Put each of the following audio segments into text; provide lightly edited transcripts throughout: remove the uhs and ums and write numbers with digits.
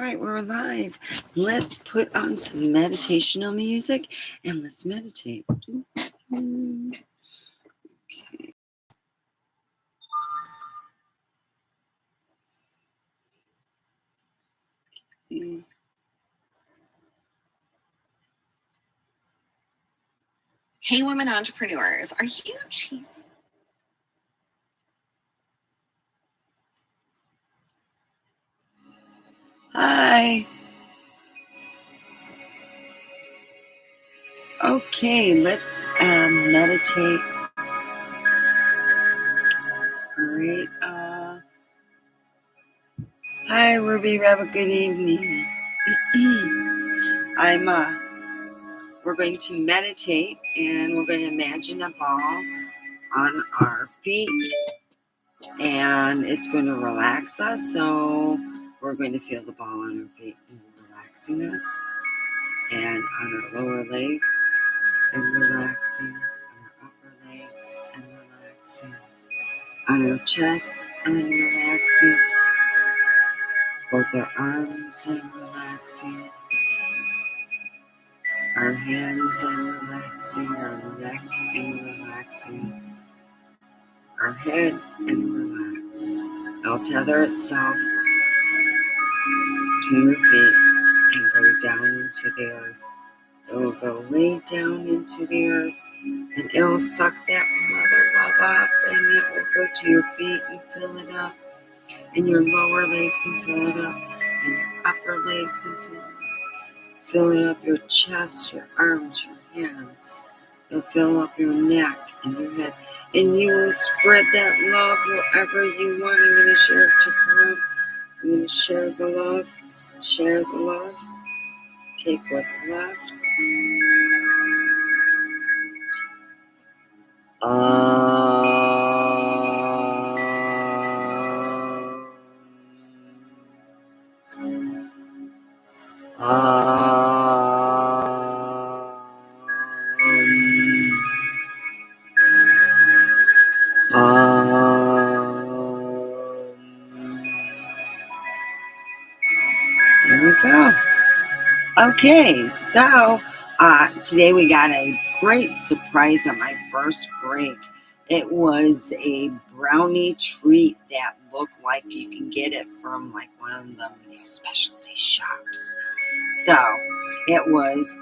right, we're live. Let's put on some meditational music and let's meditate. Okay. Hey, women entrepreneurs, are you chasing? Hi. Okay, let's meditate. All right. Hi, Ruby. Have a good evening. We're going to meditate and we're going to imagine a ball on our feet and it's going to relax us. So we're going to feel the ball on our feet and relaxing us, and on our lower legs and relaxing, on our upper legs and relaxing, on our chest and relaxing, both our arms and relaxing, our hands and relaxing, our neck and relaxing, our head and relax. It'll tether itself to your feet and go down into the earth. It will go way down into the earth and it will suck that mother love up and it will go to your feet and fill it up, and your lower legs and fill it up, and your upper legs and fill it up. Filling up your chest, your arms, your hands. It'll fill up your neck and your head. And you will spread that love wherever you want. I'm going to share it to Peru. I'm going to share the love. Share the love. Take what's left. There we go. Okay, so today we got a great surprise on my first break. It was a brownie treat that looked like you can get it from like one of the specialty shops. So it was,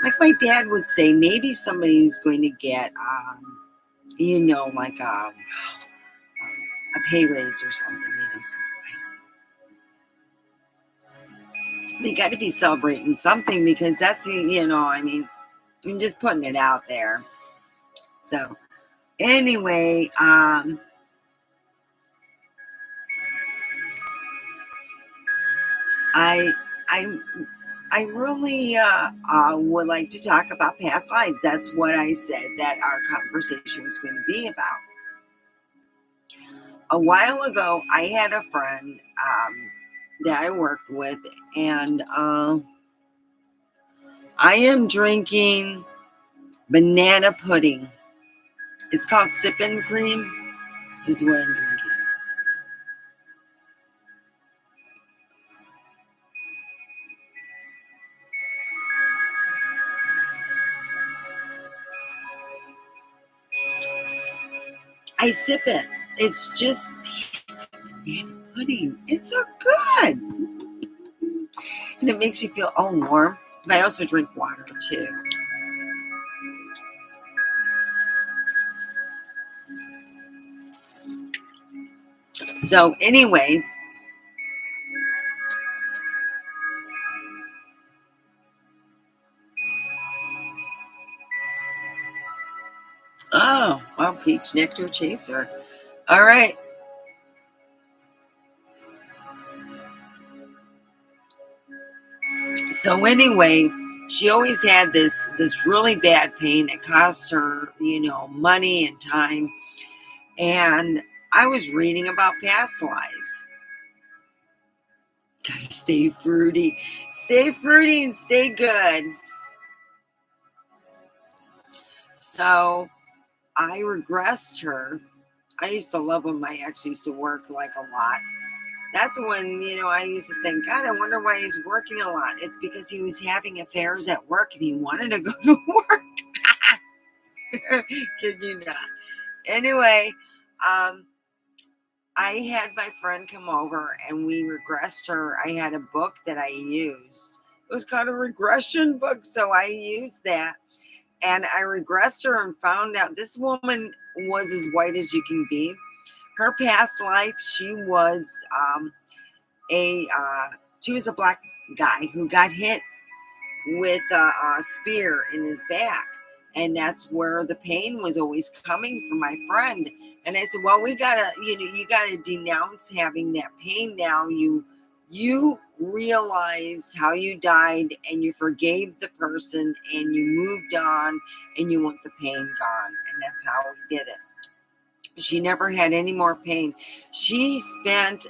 like my dad would say, maybe somebody's going to get, like a pay raise or something, they got to be celebrating something because that's, I'm just putting it out there. So anyway, I really would like to talk about past lives. That's what I said that our conversation was going to be about. A while ago, I had a friend that I worked with, and I am drinking banana pudding. It's called Sip and Cream. This is what I'm drinking. I sip it. It's just banana pudding. It's so good. And it makes you feel all warm. But I also drink water too. So anyway, oh, well, peach nectar chaser. All right. So anyway, she always had this really bad pain. It cost her, money and time. And I was reading about past lives. Gotta stay fruity and stay good. So I regressed her. I used to love when my ex used to work like a lot. That's when, I used to think, God, I wonder why he's working a lot. It's because he was having affairs at work and he wanted to go to work. Kid you not. Anyway, I had my friend come over and we regressed her. I had a book that I used. It was called a regression book, so I used that. And I regressed her and found out this woman was as white as you can be. Her past life, a she was a black guy who got hit with a spear in his back, and that's where the pain was always coming from my friend. And I said, well, we gotta, you gotta denounce having that pain now. You realized how you died and you forgave the person and you moved on and you want the pain gone, and that's how we did it. She never had any more pain. She spent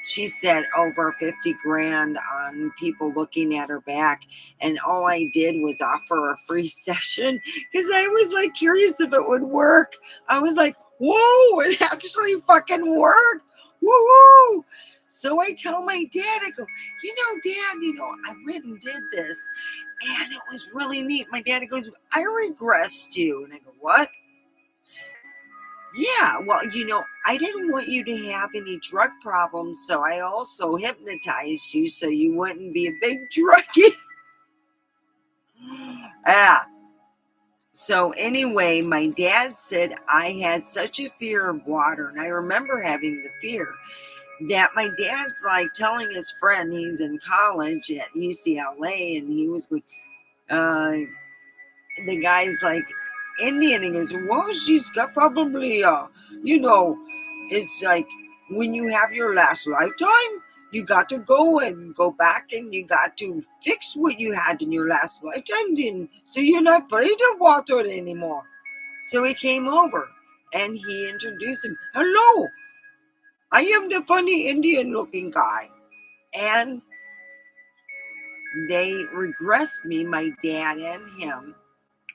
she said over 50 grand on people looking at her back. And all I did was offer a free session because I was like curious if it would work. I was like, whoa, it actually fucking worked. Woohoo. So I tell my dad, I go, Dad, I went and did this and it was really neat. My dad goes, I regressed you. And I go, what? Yeah, well, I didn't want you to have any drug problems, so I also hypnotized you so you wouldn't be a big druggie. Ah, so anyway, my dad said I had such a fear of water, and I remember having the fear that my dad's like telling his friend he's in college at UCLA, and he was going, uh, the guy's like Indian. He goes, well, she's got probably, it's like when you have your last lifetime, you got to go back and you got to fix what you had in your last lifetime, then, so you're not afraid of water anymore. So he came over and he introduced him. Hello, I am the funny Indian looking guy. And they regressed me, my dad and him,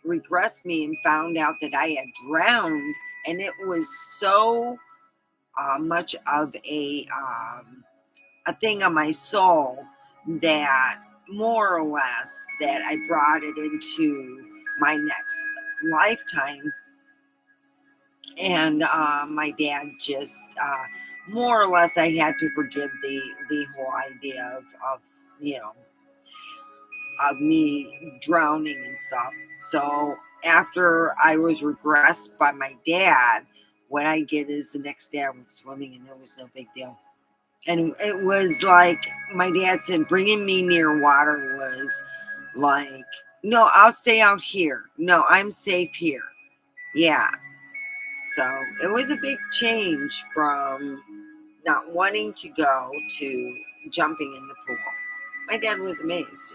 regressed me and found out that I had drowned, and it was so much of a thing on my soul that more or less that I brought it into my next lifetime. And my dad just more or less I had to forgive the whole idea of you know of me drowning and stuff. So after I was regressed by my dad, what I get is the next day I went swimming and it was no big deal. And it was like my dad said, bringing me near water was like, no, I'll stay out here. No, I'm safe here. Yeah. So it was a big change from not wanting to go to jumping in the pool. My dad was amazed.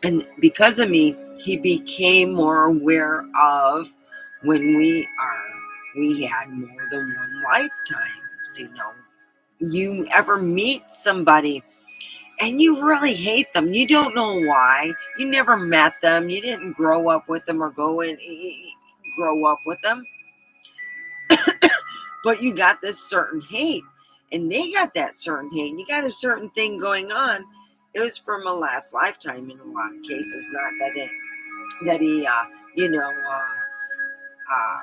And because of me, he became more aware of when we had more than one lifetimes. You ever meet somebody and you really hate them, you don't know why, you never met them, you didn't grow up with them or go and grow up with them, but you got this certain hate and they got that certain hate, you got a certain thing going on. It was from a last lifetime in a lot of cases, not that he you know uh,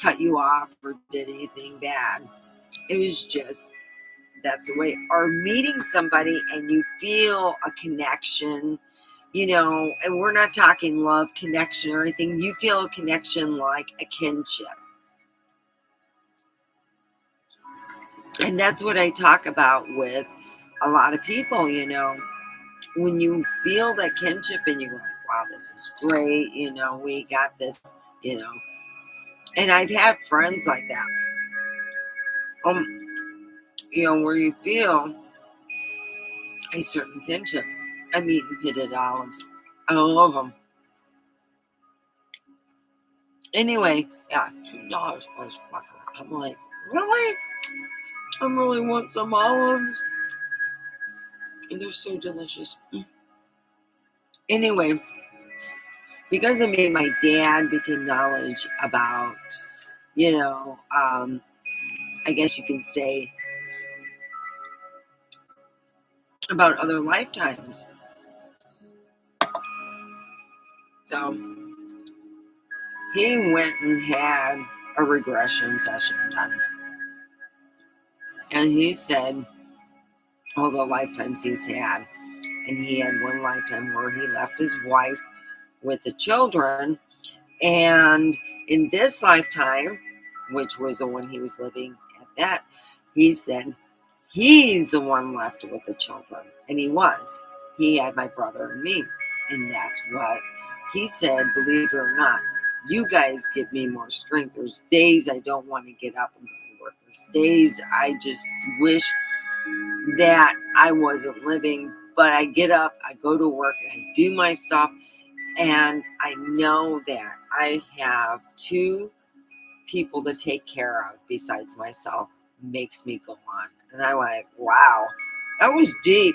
cut you off or did anything bad. It was just that's the way. Or meeting somebody and you feel a connection, and we're not talking love connection or anything. You feel a connection like a kinship. And that's what I talk about with a lot of people. When you feel that kinship and you're like, wow, this is great, we got this, you know. And I've had friends like that. Where you feel a certain kinship. I'm eating pitted olives. I love them. Anyway, yeah, $2 for this fucker. I'm like, really? I really want some olives. And they're so delicious. Anyway, because of me, my dad became knowledge about, you know, um, I guess you can say, about other lifetimes. So he went and had a regression session done. And he said all the lifetimes he's had. And he had one lifetime where he left his wife with the children. And in this lifetime, which was the one he was living at that, he said he's the one left with the children. And he was. He had my brother and me. And that's what he said, believe it or not. You guys give me more strength. There's days I don't want to get up and go to work. There's days I just wish that I wasn't living. But I get up, I go to work, and I do my stuff. And I know that I have two people to take care of besides myself. Makes me go on. And I'm like, wow, that was deep,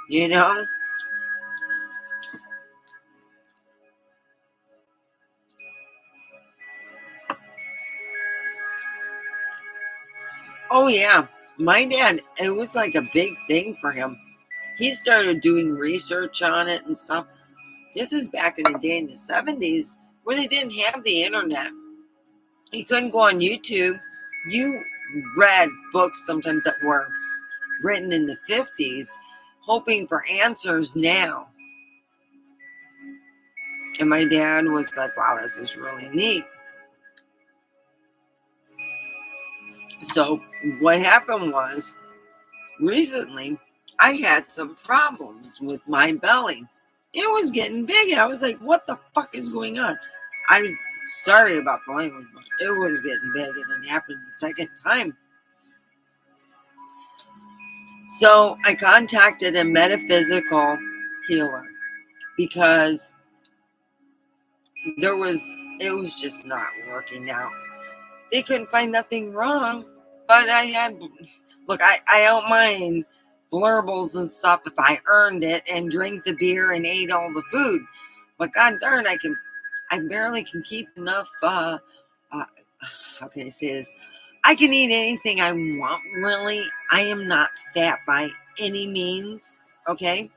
you know? Oh, yeah. My dad, it was like a big thing for him. He started doing research on it and stuff. This is back in the day in the 70s where they didn't have the internet. You couldn't go on YouTube. You read books sometimes that were written in the 50s, hoping for answers now. And my dad was like, wow, this is really neat. So what happened was, recently, I had some problems with my belly. It was getting big. I was like, what the fuck is going on? I was sorry about the language, but it was getting big, and it happened the second time. So I contacted a metaphysical healer because it was just not working out. They couldn't find nothing wrong, but I don't mind blurbles and stuff if I earned it and drank the beer and ate all the food. But god darn, I barely can keep enough, how can I say this? I can eat anything I want, really. I am not fat by any means, okay?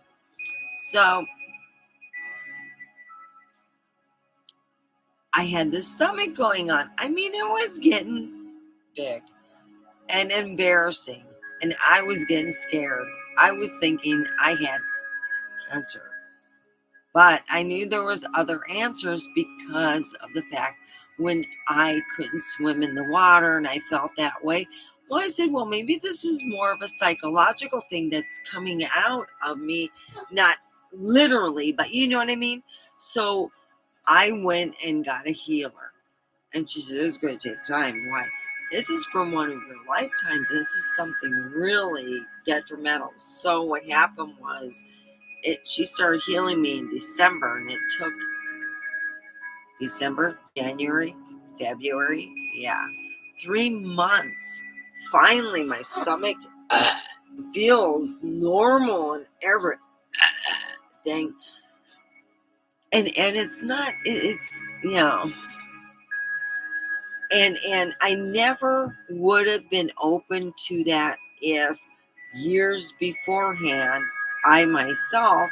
So I had this stomach going on. I mean, it was getting big and embarrassing, and I was getting scared. I was thinking I had cancer, but I knew there was other answers because of the fact when I couldn't swim in the water and I felt that way. Well, I said, well, maybe this is more of a psychological thing that's coming out of me, not literally, but you know what I mean. So I went and got a healer. And she said, it's going to take time. Why? This is from one of your lifetimes. This is something really detrimental. So what happened was, she started healing me in December, and it took December, January, February, 3 months. Finally, my stomach feels normal and everything. And it's not, it's, and I never would have been open to that if years beforehand I myself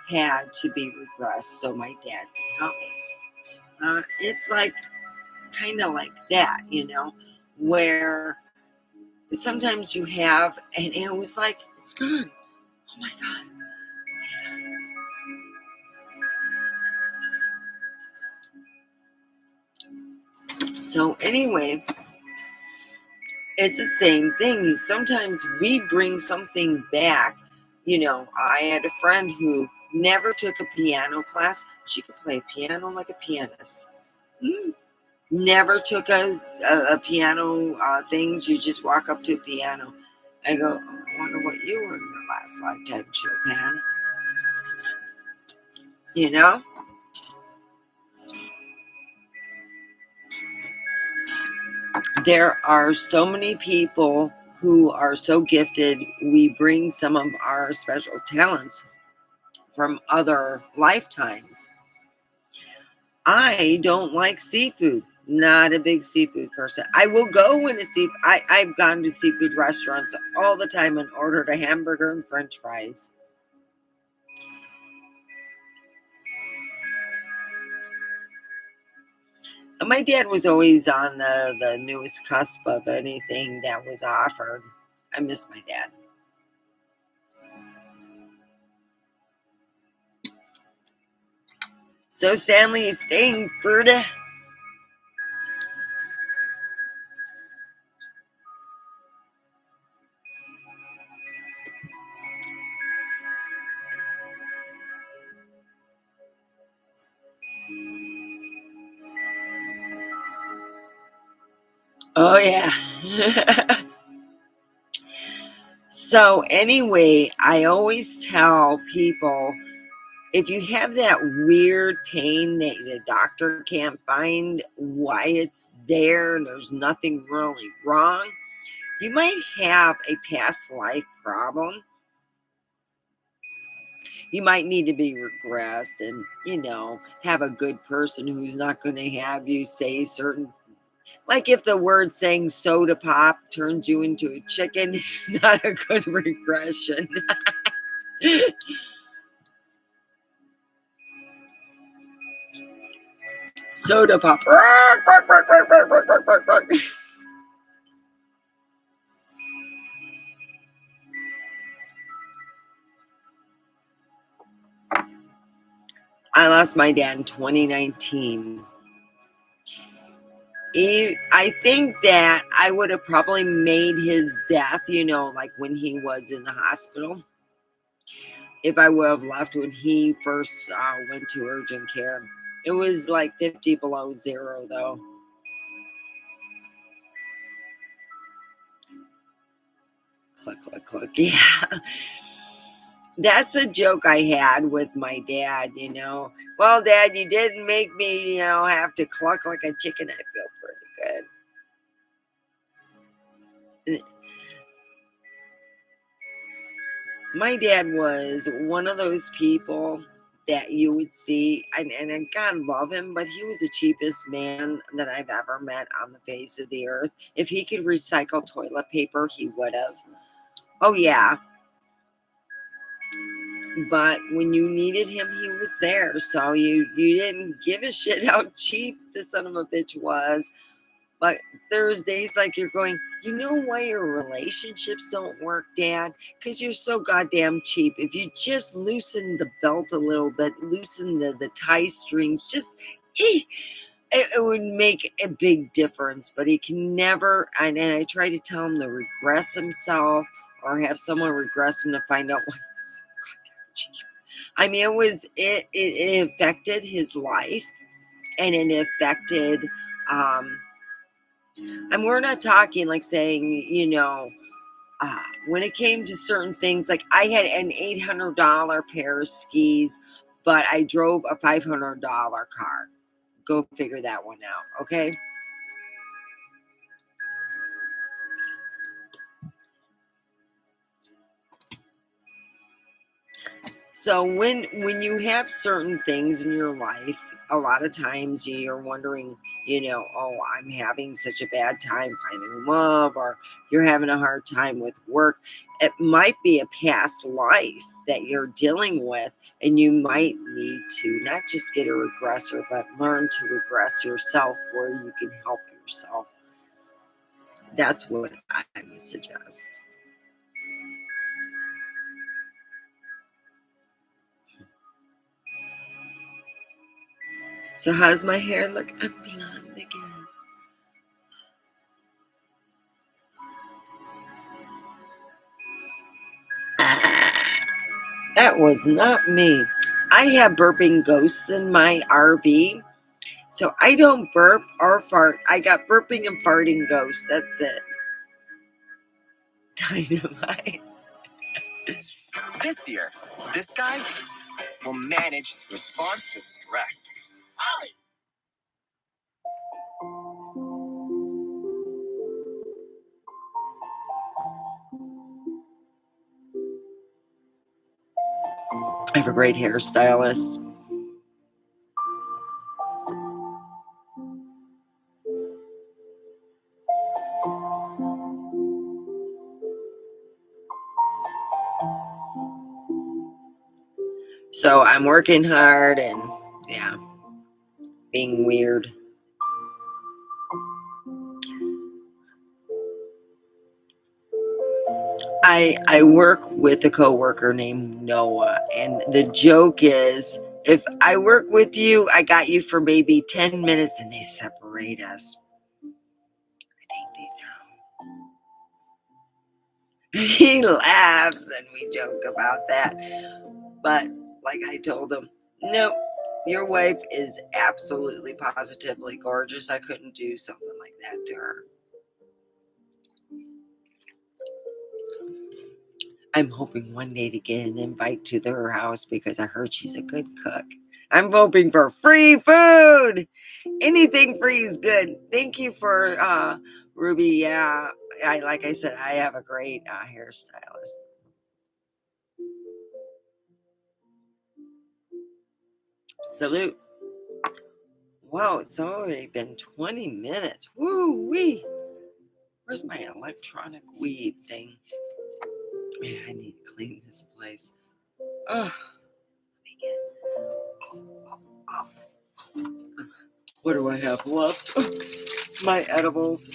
had to be regressed so my dad could help me. It's like kind of like that, where sometimes you have, and it was like, it's gone. Oh my God. So anyway, it's the same thing. Sometimes we bring something back. I had a friend who never took a piano class. She could play piano like a pianist. Never took a piano things. You just walk up to a piano. I go, I wonder what you were in your last lifetime, Chopin. You know? There are so many people who are so gifted. We bring some of our special talents from other lifetimes. I don't like seafood. Not a big seafood person. I will go in a I've gone to seafood restaurants all the time and ordered a hamburger and French fries. And my dad was always on the newest cusp of anything that was offered. I miss my dad. So Stanley, you staying Florida? Oh yeah. So anyway, I always tell people if you have that weird pain that the doctor can't find why it's there and there's nothing really wrong, you might have a past life problem. You might need to be regressed and, have a good person who's not going to have you say certain, like if the word saying soda pop turns you into a chicken, it's not a good regression. Soda pop. I lost my dad in 2019. I think that I would have probably made his death, like when he was in the hospital, if I would have left when he first went to urgent care. It was like 50 below zero, though. Click, click, click. Yeah. That's a joke I had with my dad. Well, Dad, you didn't make me, have to cluck like a chicken. I feel pretty good. My dad was one of those people that you would see, and God love him, but he was the cheapest man that I've ever met on the face of the earth. If he could recycle toilet paper, he would have. Oh, yeah. But when you needed him, he was there. So you didn't give a shit how cheap the son of a bitch was. But there's days like you're going, you know why your relationships don't work, Dad? Because you're so goddamn cheap. If you just loosen the belt a little bit, loosen the tie strings, it would make a big difference. But he can never, and I try to tell him to regress himself or have someone regress him to find out why he's so goddamn cheap. I mean, it affected his life and it affected, and we're not talking like saying, when it came to certain things, like I had an $800 pair of skis, but I drove a $500 car. Go figure that one out, okay? So when you have certain things in your life, a lot of times you're wondering, oh, I'm having such a bad time finding love, or you're having a hard time with work. It might be a past life that you're dealing with, and you might need to not just get a regressor, but learn to regress yourself where you can help yourself. That's what I would suggest. So how's my hair look? I'm blonde again. That was not me. I have burping ghosts in my RV, so I don't burp or fart. I got burping and farting ghosts. That's it. Dynamite. This year, this guy will manage his response to stress. I have a great hairstylist. So I'm working hard and yeah, being weird. I work with a coworker named Noah, and the joke is, if I work with you, I got you for maybe 10 minutes and they separate us. I think they know. He laughs and we joke about that. But like I told him, nope, your wife is absolutely positively gorgeous. I couldn't do something like that to her. I'm hoping one day to get an invite to her house because I heard she's a good cook. I'm hoping for free food. Anything free is good. Thank you for Ruby. Yeah, like I said, I have a great hairstylist. Salute. Wow, it's already been 20 minutes. Woo wee. Where's my electronic weed thing? Man, I need to clean this place. Oh, what do I have left? My edibles.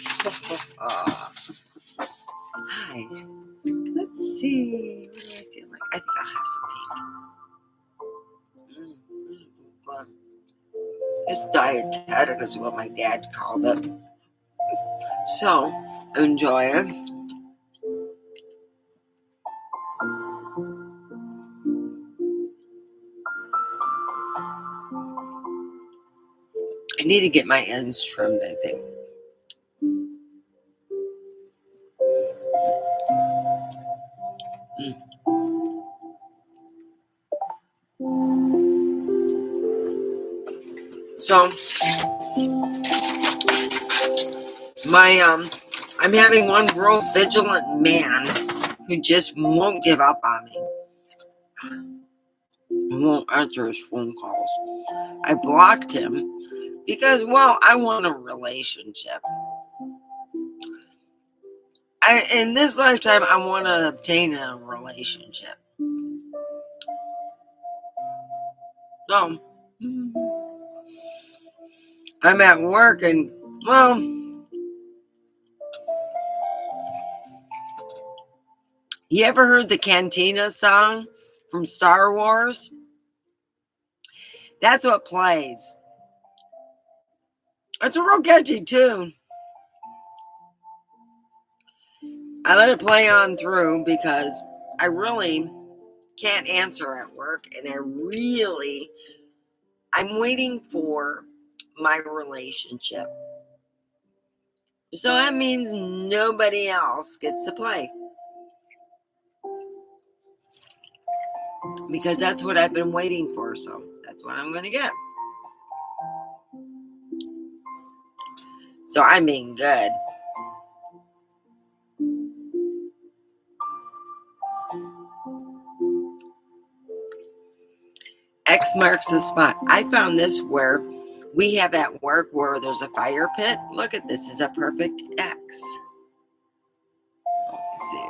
Hi. Let's see. What do I feel like? I think I'll have some pink. It's dietetic is what my dad called it. So, enjoy it. I need to get my ends trimmed, I think. So, I'm having one real vigilant man who just won't give up on me. He won't answer his phone calls. I blocked him because, well, I want a relationship. In this lifetime, I want to obtain a relationship. So, I'm at work and, well, you ever heard the Cantina song from Star Wars? That's what plays. It's a real catchy tune. I let it play on through because I really can't answer at work and I'm waiting for my relationship. So that means nobody else gets to play. Because that's what I've been waiting for, so that's what I'm going to get. So I'm being good. X marks the spot. I found this where we have at work where there's a fire pit. Look at this, is a perfect X. Let's see.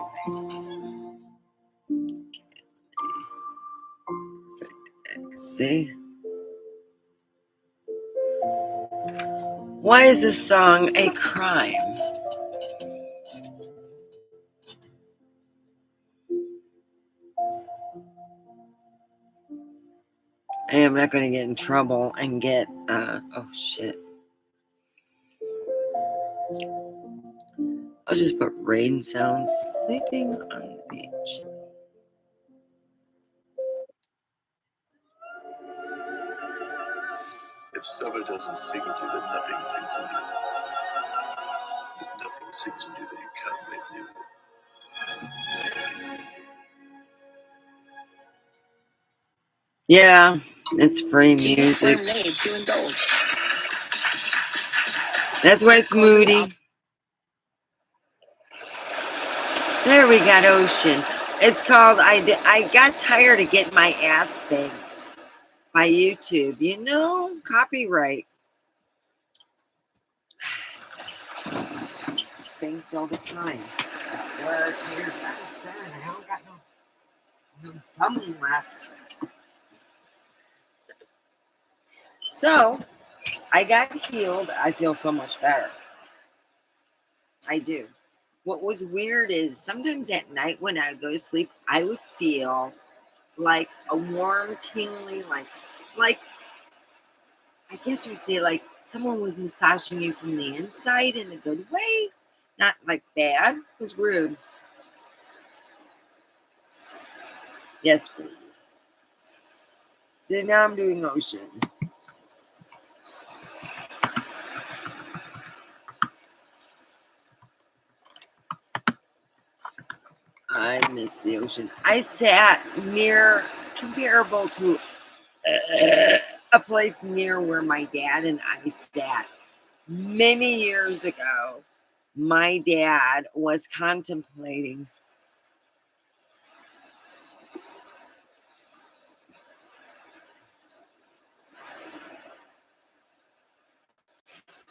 X, see? Why is this song a crime? I am not going to get in trouble and get, oh shit. I'll just put rain sounds sleeping on the beach. If summer doesn't sing to you, then nothing sings to you. If nothing sings to you, then you can't make music. Yeah, it's free music. That's why it's moody. There we got ocean. It's called I got tired of getting my ass spanked by YouTube. You know, copyright. Spanked all the time. Where I don't got no thumb left. So I got healed. I feel so much better. I do. What was weird is sometimes at night when I would go to sleep, I would feel like a warm, tingling, like I guess you say like someone was massaging you from the inside in a good way, not like bad. It was rude. Yes, please. Then now I'm doing ocean. I miss the ocean. I sat near, comparable to a place near where my dad and I sat many years ago. My dad was contemplating.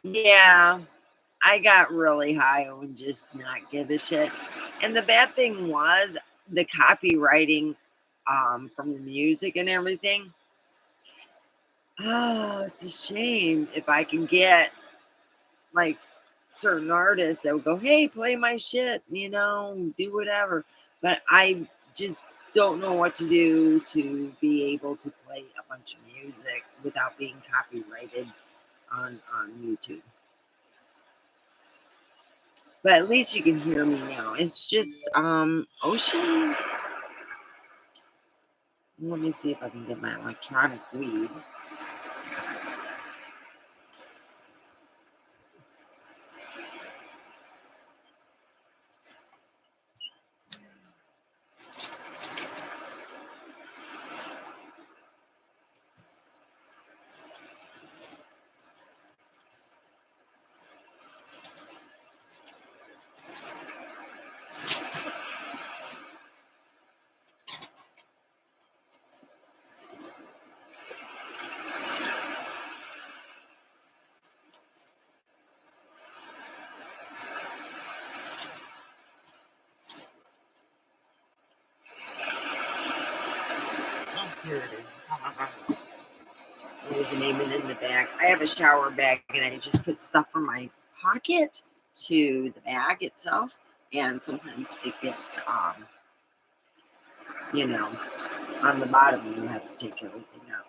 Yeah, I got really high and just not give a shit. And the bad thing was the copywriting from the music and everything. Oh, it's a shame if I can get like certain artists that would go, hey, play my shit, do whatever. But I just don't know what to do to be able to play a bunch of music without being copyrighted on YouTube. But at least you can hear me now. It's just ocean. Let me see if I can get my electronic weed. Oh, here it is. There's an even in the back. I have a shower bag and I just put stuff from my pocket to the bag itself. And sometimes it gets, you know, on the bottom and you have to take everything out.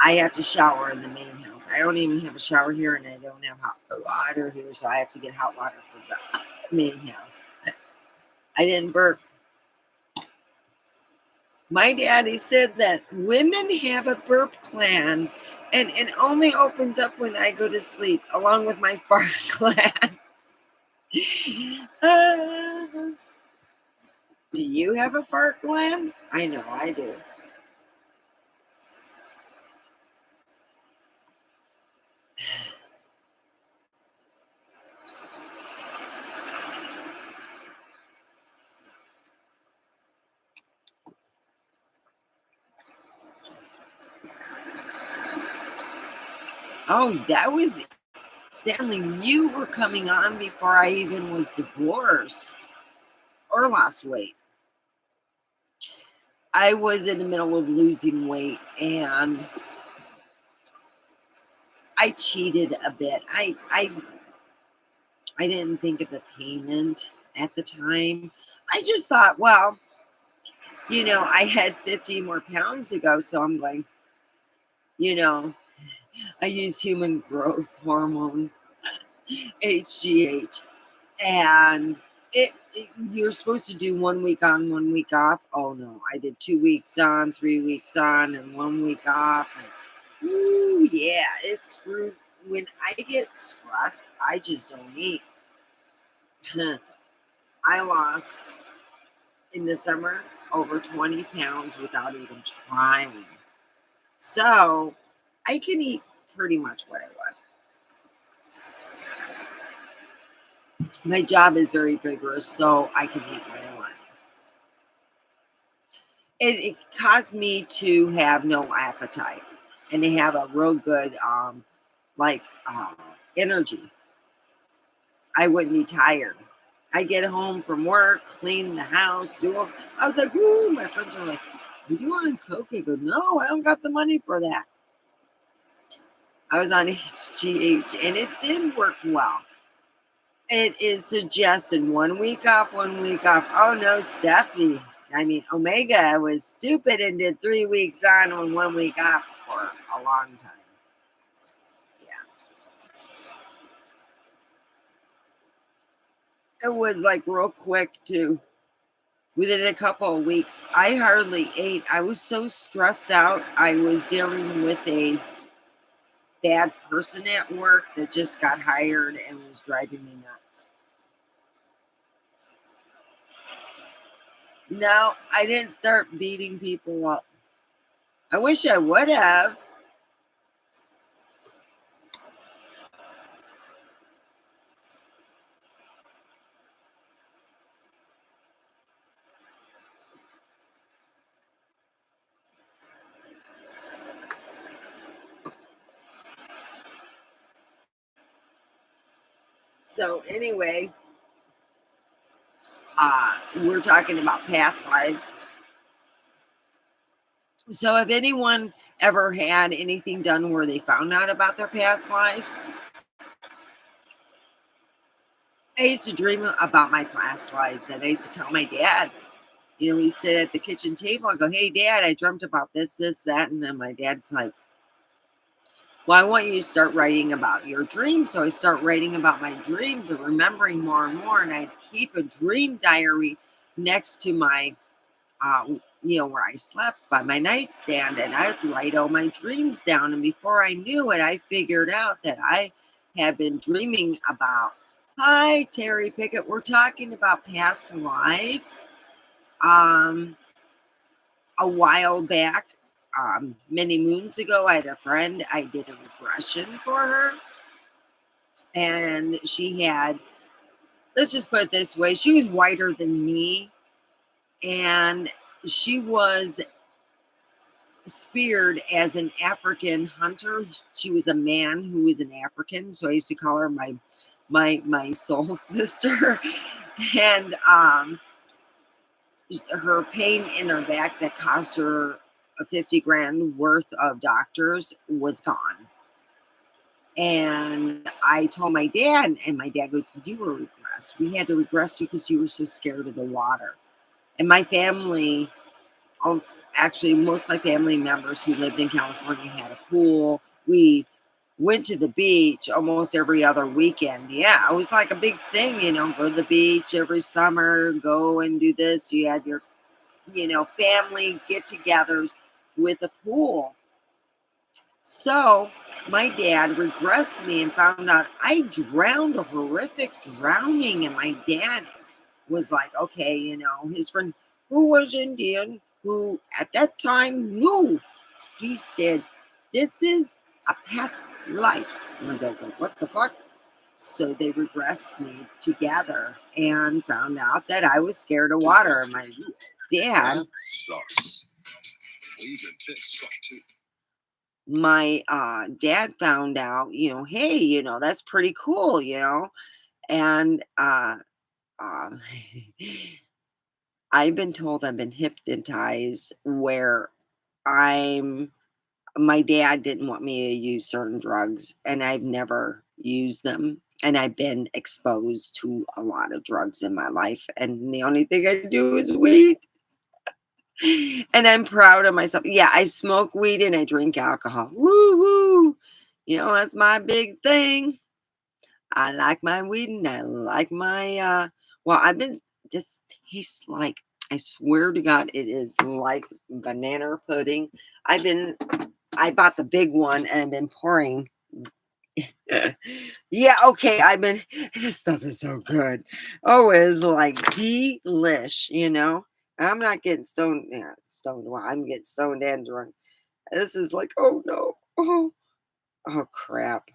I have to shower in the main house. I don't even have a shower here and I don't have hot water here, so I have to get hot water for the main house. I didn't burp. My daddy said that women have a burp gland and it only opens up when I go to sleep, along with my fart gland. Do you have a fart gland? I know I do. Oh, that was Stanley. You were coming on before I even was divorced or lost weight. I was in the middle of losing weight and I cheated a bit. I didn't think of the payment at the time. I just thought, well, I had 50 more pounds to go, so I'm going, you know, I use human growth hormone, HGH, and you're supposed to do 1 week on, 1 week off. Oh no, I did 2 weeks on, 3 weeks on, and 1 week off. And, ooh, yeah, it's screwed. When I get stressed, I just don't eat. I lost in the summer over 20 pounds without even trying. So I can eat pretty much what I want. My job is very vigorous, so I can eat what I want. It caused me to have no appetite and to have a real good like energy. I wouldn't be tired. I get home from work, clean the house, I was like, woo, my friends are like, are you on coke? I go, no, I don't got the money for that. I was on HGH and it did work well. It is suggesting 1 week off, 1 week off. Oh no, Steffi. I mean, Omega was stupid and did 3 weeks on and 1 week off for a long time. Yeah. It was like real quick too. Within a couple of weeks, I hardly ate. I was so stressed out. I was dealing with a bad person at work that just got hired and was driving me nuts. No, I didn't start beating people up. I wish I would have. So anyway, we're talking about past lives. So have anyone ever had anything done where they found out about their past lives? I used to dream about my past lives, and I used to tell my dad. We sit at the kitchen table and go, "Hey, Dad, I dreamt about this, this, that," and then my dad's like, "Well, I want you to start writing about your dreams." So I start writing about my dreams and remembering more and more, and I keep a dream diary next to my uh, where I slept by my nightstand, and I'd write all my dreams down. And before I knew it, I figured out that I had been dreaming about. Hi, Terry Pickett. We're talking about past lives. Um, a while back, many moons ago, I had a friend. I did a regression for her, and she had. Let's just put it this way: she was whiter than me, and she was speared as an African hunter. She was a man who was an African, so I used to call her my soul sister. And her pain in her back that cost her a 50 grand worth of doctors was gone. And I told my dad, and my dad goes, "You were regressed. We had to regress you because you were so scared of the water." And my family, um, actually, most of my family members who lived in California had a pool. We went to the beach almost every other weekend. Yeah, it was like a big thing, go to the beach every summer, go and do this. You had your, family get togethers with a pool. So my dad regressed me and found out I drowned, a horrific drowning. And my dad was like, okay, his friend who was Indian, who at that time knew, he said, "This is a past life." And my dad's like, "What the fuck?" So they regressed me together and found out that I was scared of water. And my dad That sucks. Fleas and ticks suck too. my dad found out, hey, that's pretty cool, and um I've been told I've been hypnotized where I'm my dad didn't want me to use certain drugs, and I've never used them. And I've been exposed to a lot of drugs in my life, and the only thing I do is weed. And I'm proud of myself. Yeah, I smoke weed and I drink alcohol. Woo woo. That's my big thing. I like my weed and I like my well, I've been this tastes like, I swear to God, it is like banana pudding. I've been I bought the big one and I've been pouring. Yeah, okay. This stuff is so good. Oh, it's like delish. I'm not getting stoned. Yeah, stoned. Well, I'm getting stoned and drunk. This is like, oh no. Oh crap.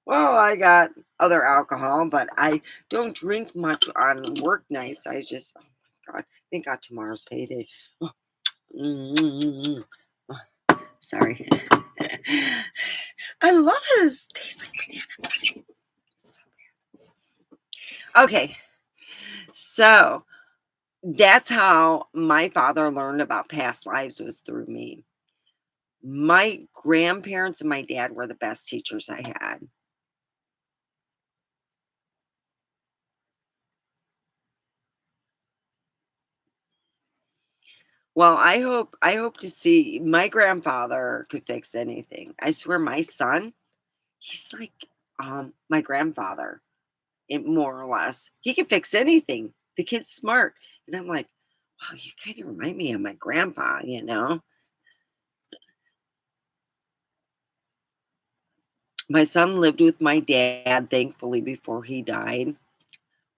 Well, I got other alcohol, but I don't drink much on work nights. Oh my God. Thank God tomorrow's payday. Oh, mm, mm, mm, mm. Oh, sorry. I love it. It tastes like banana. So okay, so that's how my father learned about past lives, was through me. My grandparents and my dad were the best teachers I had. Well, I hope to see my grandfather could fix anything. I swear my son, he's like, my grandfather, more or less. He can fix anything. The kid's smart. And I'm like, wow, you kind of remind me of my grandpa, you know? My son lived with my dad, thankfully, before he died.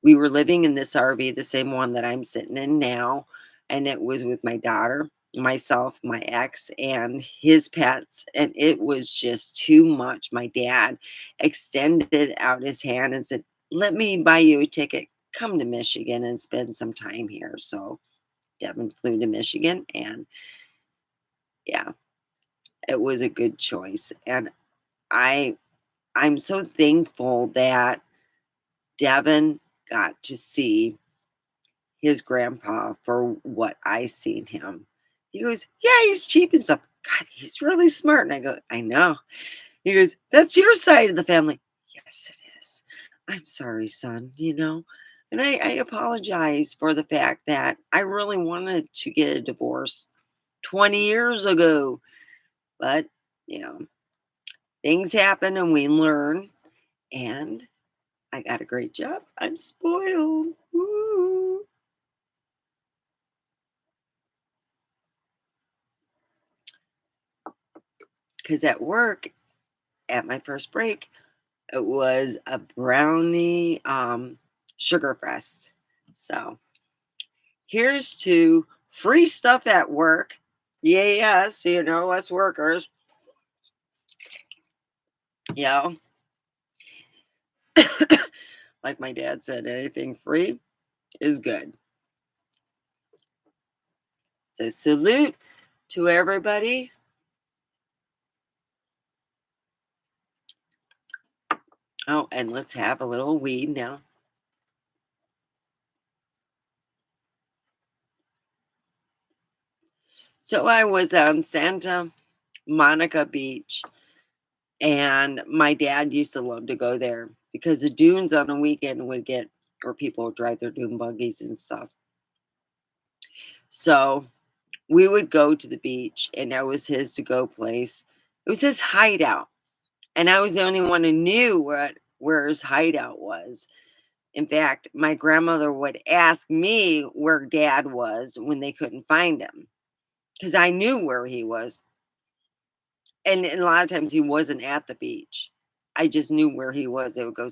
We were living in this RV, the same one that I'm sitting in now, and it was with my daughter, myself, my ex, and his pets, and it was just too much. My dad extended out his hand and said, "Let me buy you a ticket. Come to Michigan and spend some time here." So Devin flew to Michigan, and yeah, it was a good choice. And I I'm so thankful that Devin got to see his grandpa for what I seen him. He goes, "Yeah, he's cheap and stuff. God, he's really smart." And I go, "I know." He goes, "That's your side of the family." Yes, it is. I'm sorry, son. And I apologize for the fact that I really wanted to get a divorce 20 years ago. But, you know, things happen and we learn. And I got a great job. I'm spoiled. Because at work, at my first break, it was a brownie sugar fest. So here's to free stuff at work. Yeah, yes, us workers, you know, like my dad said, anything free is good. So salute to everybody. Oh, and let's have a little weed now. So I was on Santa Monica Beach, and my dad used to love to go there because the dunes on a weekend would get, or people would drive their dune buggies and stuff. So we would go to the beach, and that was his to go place. It was his hideout, and I was the only one who knew where his hideout was. In fact, my grandmother would ask me where dad was when they couldn't find him because I knew where he was. And a lot of times he wasn't at the beach. I just knew where he was. They would go,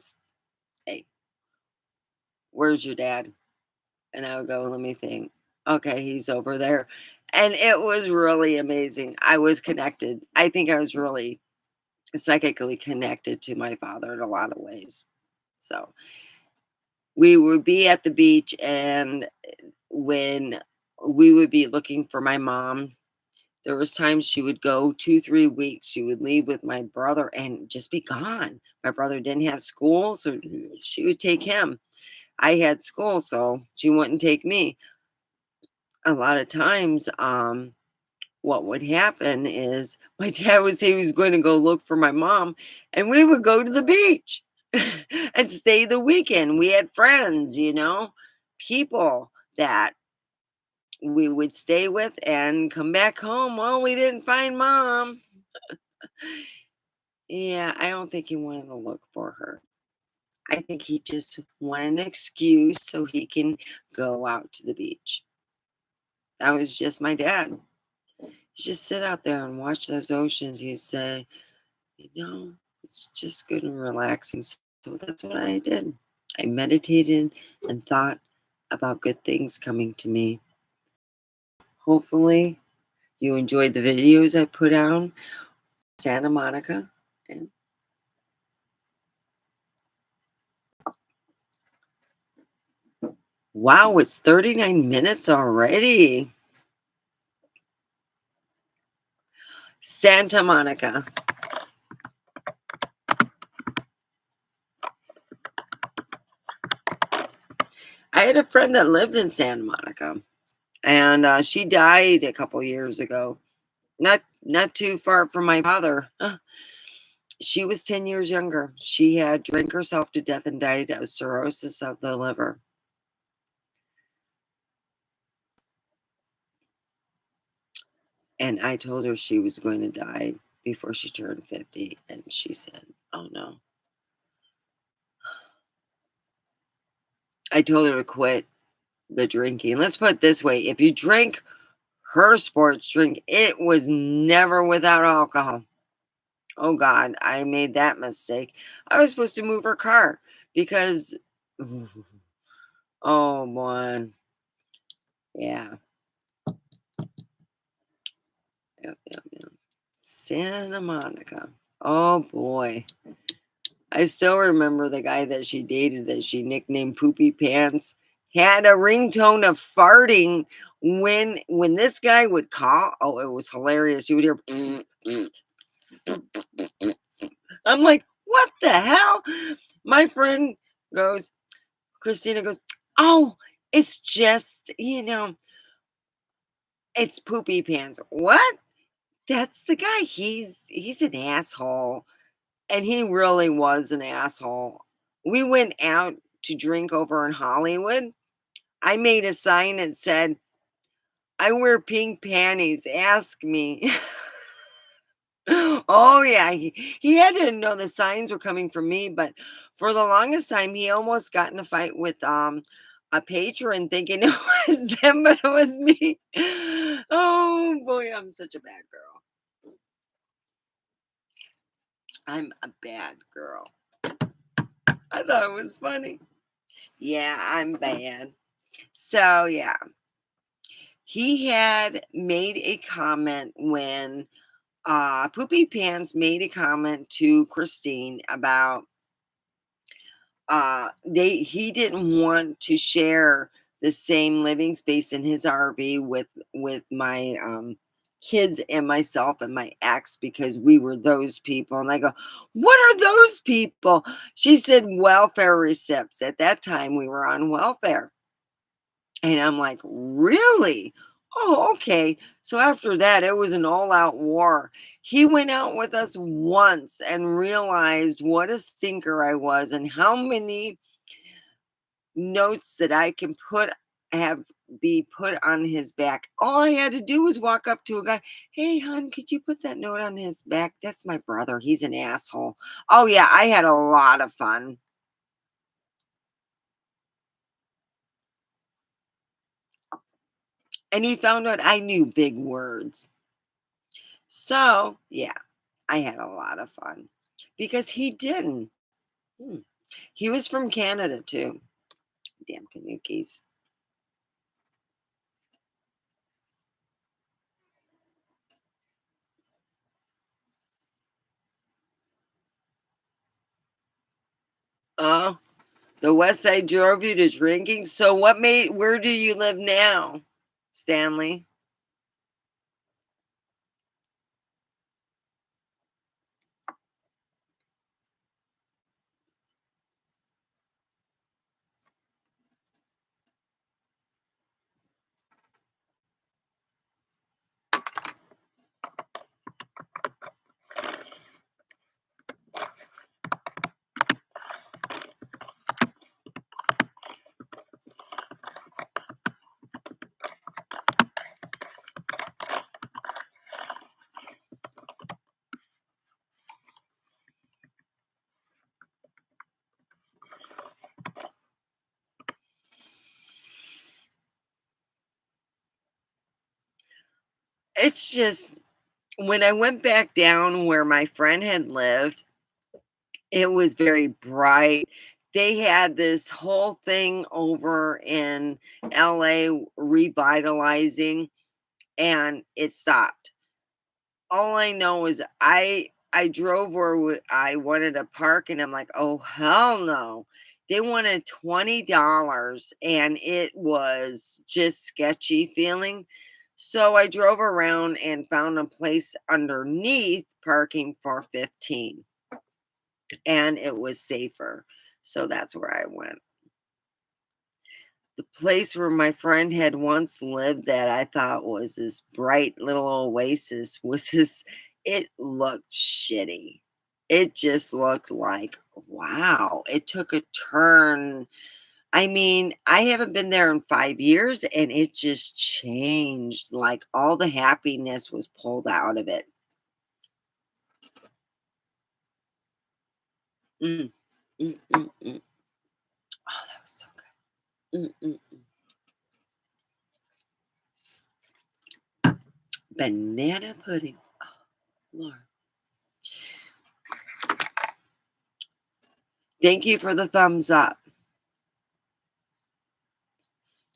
"Hey, where's your dad?" And I would go, "Let me think. Okay, he's over there." And it was really amazing. I was connected. I think I was really psychically connected to my father in a lot of ways. So we would be at the beach, and when we would be looking for my mom, there was times she would go 2, 3 weeks. She would leave with my brother and just be gone. My brother didn't have school, so she would take him. I had school, so she wouldn't take me. A lot of times, what would happen is my dad would say he was going to go look for my mom, and we would go to the beach and stay the weekend. We had friends, people that we would stay with and come back home. Well, we didn't find mom. Yeah, I don't think he wanted to look for her. I think he just wanted an excuse so he can go out to the beach. That was just my dad. You just sit out there and watch those oceans. You say, it's just good and relaxing. So that's what I did. I meditated and thought about good things coming to me. Hopefully, you enjoyed the videos I put out, Santa Monica. And wow, it's 39 minutes already. Santa Monica. I had a friend that lived in Santa Monica, and she died a couple years ago. Not not too far from my father. She was 10 years younger. She had drank herself to death and died of cirrhosis of the liver. And I told her she was going to die before she turned 50. And she said, "Oh no." I told her to quit the drinking. Let's put it this way, if you drink her sports drink, it was never without alcohol. Oh God, I made that mistake. I was supposed to move her car because, oh boy, yeah, yep, yep, yep. Santa Monica. Oh boy. I still remember the guy that she dated that she nicknamed Poopy Pants had a ringtone of farting when this guy would call. Oh, it was hilarious. You would hear I'm like, what the hell? My friend goes, Christina goes, oh, it's just, it's Poopy Pants. What? That's the guy. He's an asshole. And he really was an asshole. We went out to drink over in Hollywood. I made a sign that said, I wear pink panties. Ask me. Oh yeah, he had to know the signs were coming from me, but for the longest time he almost got in a fight with a patron thinking it was them, but it was me. Oh boy, I'm such a bad girl. I'm a bad girl. I thought it was funny. Yeah, I'm bad. So yeah, he had made a comment when Poopy Pants made a comment to Christine about he didn't want to share the same living space in his RV with my kids and myself and my ex because we were those people. And I go, what are those people? She said welfare recips. At that time we were on welfare. And I'm like, really? Oh, okay. So after that, it was an all out war. He went out with us once and realized what a stinker I was and how many notes that I can have be put on his back. All I had to do was walk up to a guy. Hey, hon, could you put that note on his back? That's my brother. He's an asshole. Oh, yeah. I had a lot of fun. And he found out I knew big words. So, yeah, I had a lot of fun because he didn't. Hmm. He was from Canada too. Damn Kanukis. Oh, the West Side drove you to drinking. So, where do you live now, Stanley? It's just when I went back down where my friend had lived, it was very bright. They had this whole thing over in LA revitalizing and it stopped. All I know is I drove where I wanted to park and I'm like, "Oh hell no." They wanted $20 and it was just sketchy feeling. So I drove around and found a place underneath parking for 15 and it was safer. So that's where I went. The place where my friend had once lived that I thought was this bright little oasis was this it looked shitty. It just looked like, wow, it took a turn. I mean, I haven't been there in 5 years and it just changed. Like all the happiness was pulled out of it. Mm, mm. Oh, that was so good. Mm. Banana pudding. Oh, Lord. Thank you for the thumbs up.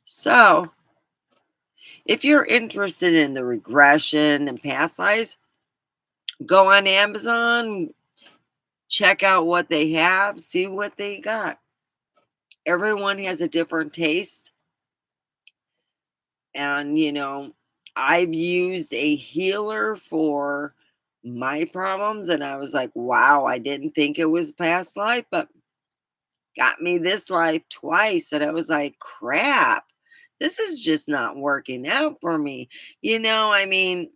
So, if you're interested in the regression and past lives, go on Amazon, check out what they have, see what they got. Everyone has a different taste. And, I've used a healer for my problems. And I was like, wow, I didn't think it was past life, but got me this life twice. And I was like, crap, this is just not working out for me. I mean,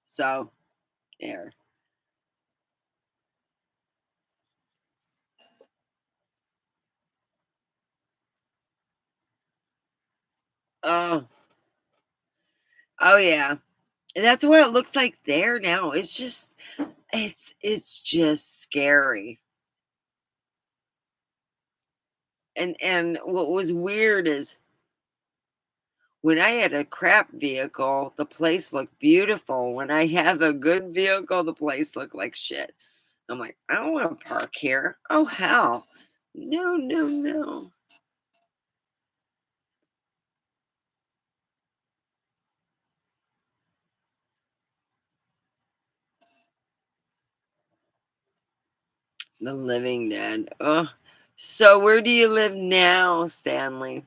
so there. Oh, oh yeah. And that's what it looks like there now. It's just scary. And what was weird is when I had a crap vehicle, the place looked beautiful. When I have a good vehicle, the place looked like shit. I'm like, I don't want to park here. Oh hell. No, no, no. The living dead. Oh. So where do you live now, Stanley?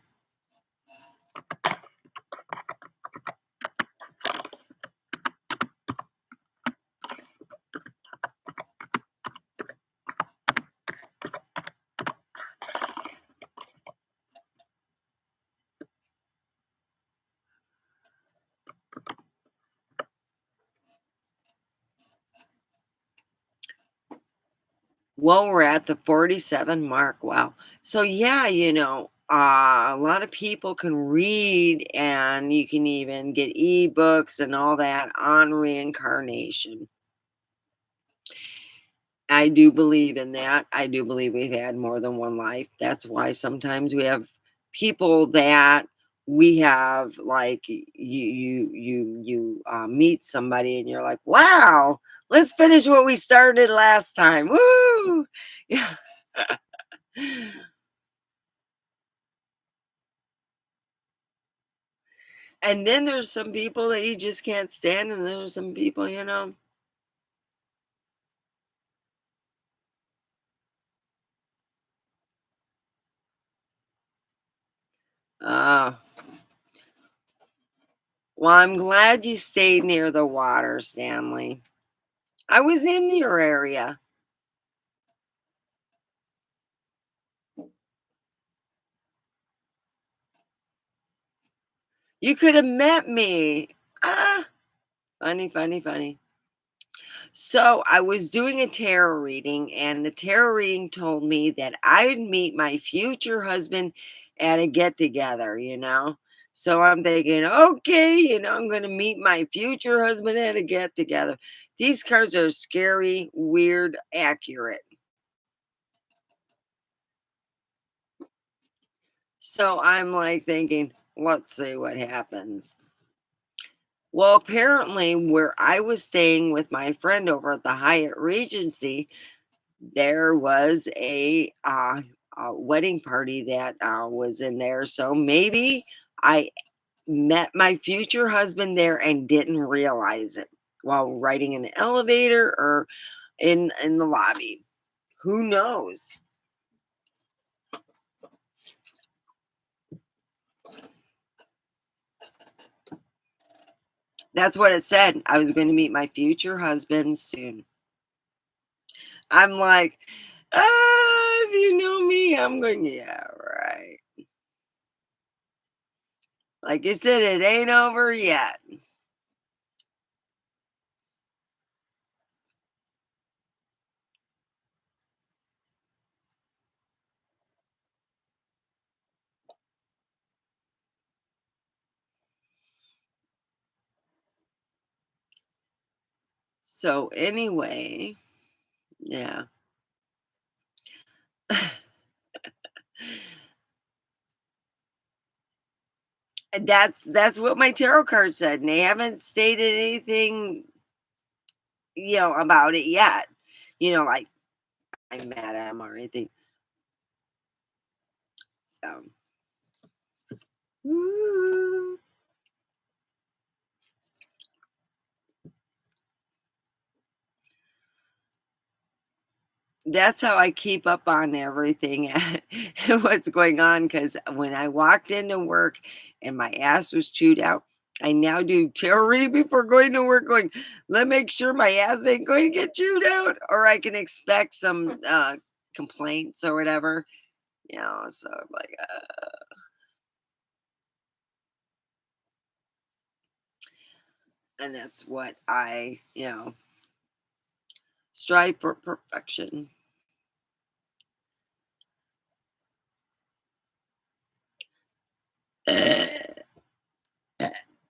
Well, we're at the 47 mark. Wow. So yeah, a lot of people can read and you can even get ebooks and all that on reincarnation. I do believe in that. I do believe we've had more than one life. That's why sometimes we have people that we have like you meet somebody and you're like, wow, let's finish what we started last time. Woo! Yeah. And then there's some people that you just can't stand, and there's some people, uh, well, I'm glad you stayed near the water, Stanley. I was in your area. You could have met me. Ah, funny, funny, funny. So I was doing a tarot reading, and the tarot reading told me that I would meet my future husband at a get together. So I'm thinking, okay, I'm going to meet my future husband at a get together. These cards are scary, weird, accurate. So I'm like thinking, let's see what happens. Well, apparently, where I was staying with my friend over at the Hyatt Regency, there was a wedding party that was in there. So maybe I met my future husband there and didn't realize it while riding in the elevator or in the lobby. Who knows? That's what it said. I was going to meet my future husband soon. I'm like, if you know me, I'm going, yeah, right. Like you said, it ain't over yet. So anyway, yeah. That's what my tarot card said, and they haven't stated anything, about it yet. Like I'm mad at them or anything. So, woo. That's how I keep up on everything what's going on. Because when I walked into work and my ass was chewed out, I now do tarot reading before going to work. Going, let make sure my ass ain't going to get chewed out, or I can expect some complaints or whatever. So I'm like, and that's what I strive for perfection.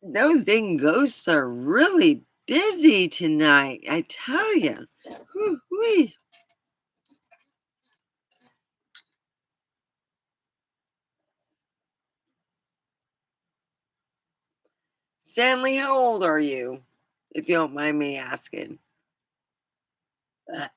Those dang ghosts are really busy tonight, I tell you. Stanley, how old are you? If you don't mind me asking. Uh,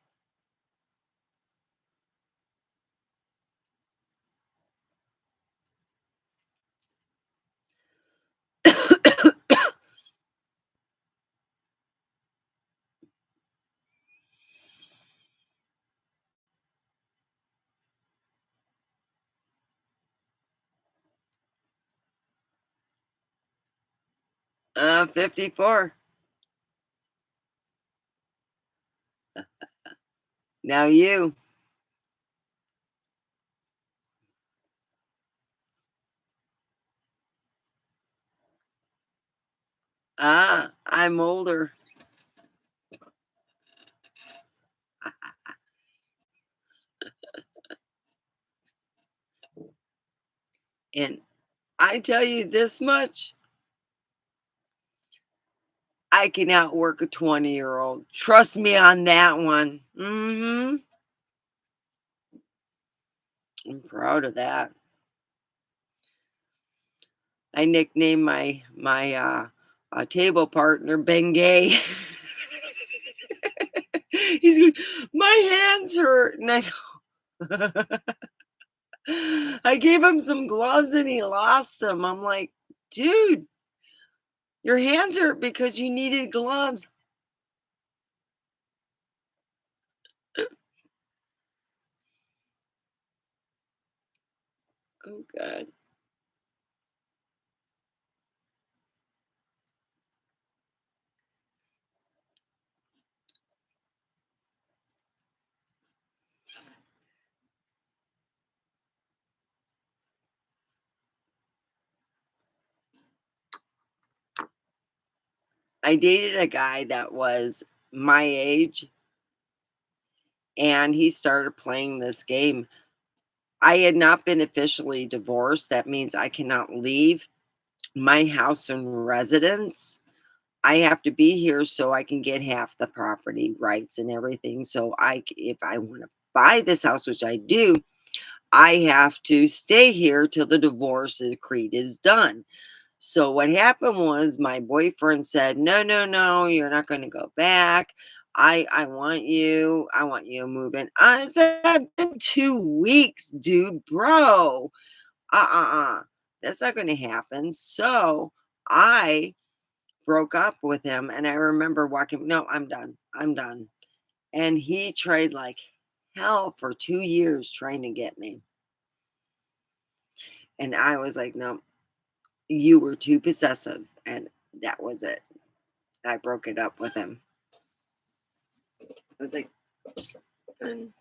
uh, 54. Now you. I'm older. And I tell you this much, I can outwork a 20-year-old. Trust me on that one. I'm proud of that. I nicknamed my table partner Bengay. He's going, my hands hurt, and I go, I gave him some gloves and he lost them. I'm like, dude, your hands hurt because you needed gloves. Oh God. I dated a guy that was my age and he started playing this game. I had not been officially divorced. That means I cannot leave my house and residence. I have to be here so I can get half the property rights and everything. So if I want to buy this house, which I do, I have to stay here till the divorce decree is done. So what happened was my boyfriend said, "No, no, no, you're not going to go back. I want you. I want you moving." I said, "It's been 2 weeks, dude, bro. That's not going to happen." So I broke up with him, and I remember walking. No, I'm done. I'm done. And he tried like hell for 2 years trying to get me, and I was like, "No, you were too possessive," and that was it. I broke it up with him. I was like, "Mm."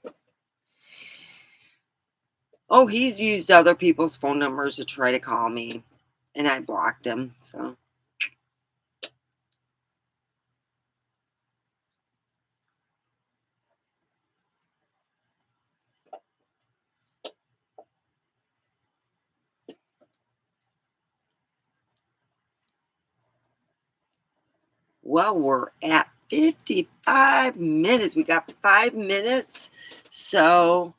Oh, he's used other people's phone numbers to try to call me. and I blocked him. So well, we're at 55 minutes. We got 5 minutes. So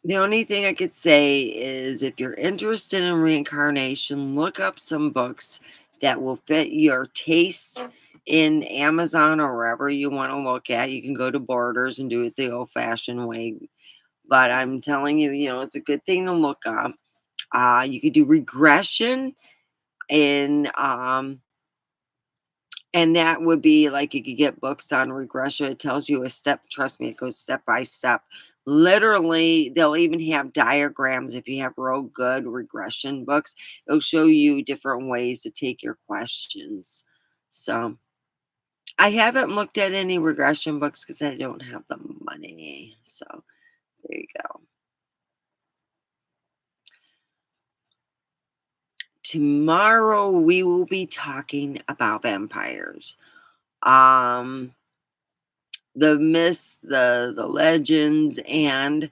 the only thing I could say is if you're interested in reincarnation, look up some books that will fit your taste in Amazon or wherever you want to look at. You can go to Borders and do it the old fashioned way. But I'm telling you, it's a good thing to look up. You could do regression in and that would be like you could get books on regression. It tells you a step. Trust me, it goes step by step. Literally, they'll even have diagrams if you have real good regression books. It'll show you different ways to take your questions. So I haven't looked at any regression books because I don't have the money. So there you go. Tomorrow we will be talking about vampires. Um the myths, the legends, and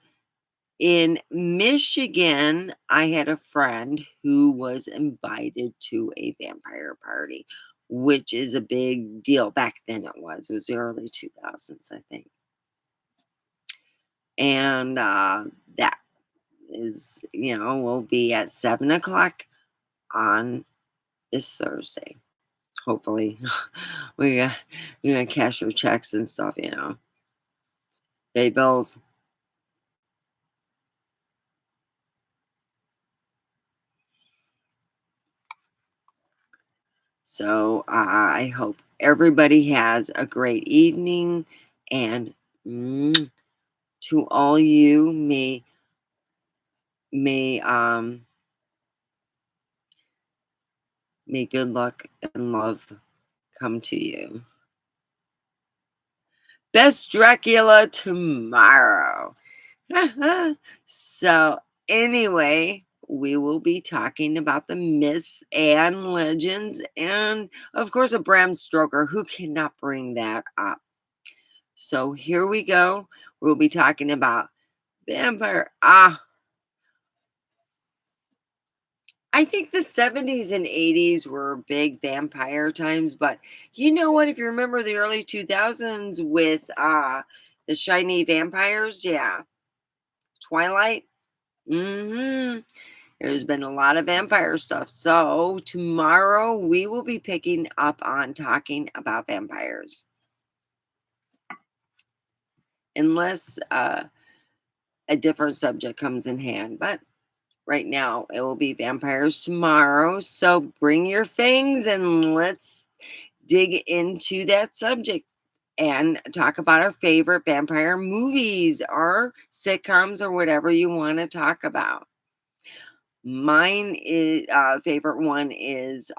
in Michigan, I had a friend who was invited to a vampire party, which is a big deal. Back then it was the early 2000s, I think. And that is, will be at 7 o'clock on this Thursday. Hopefully, we got, we're gonna cash your checks and stuff, pay bills. So I hope everybody has a great evening, and to all you, may may good luck and love come to you. Best Dracula tomorrow. So anyway, we will be talking about the myths and legends, and of course, a Bram Stoker. Who cannot bring that up? So here we go. We'll be talking about vampire. I think the 70s and 80s were big vampire times, but you know what? If you remember the early 2000s with the shiny vampires, yeah, Twilight. Mhm. There's been a lot of vampire stuff. So tomorrow we will be picking up on talking about vampires. Unless a different subject comes in hand, but right now, it will be vampires tomorrow. So bring your fangs and let's dig into that subject and talk about our favorite vampire movies or sitcoms or whatever you want to talk about. Mine is favorite one is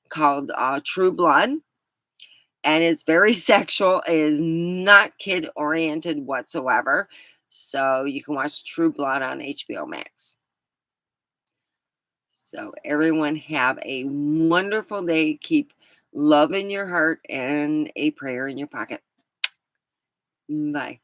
called True Blood, and it's very sexual. It is not kid oriented whatsoever. So you can watch True Blood on HBO Max. So, everyone, have a wonderful day. Keep love in your heart and a prayer in your pocket. Bye.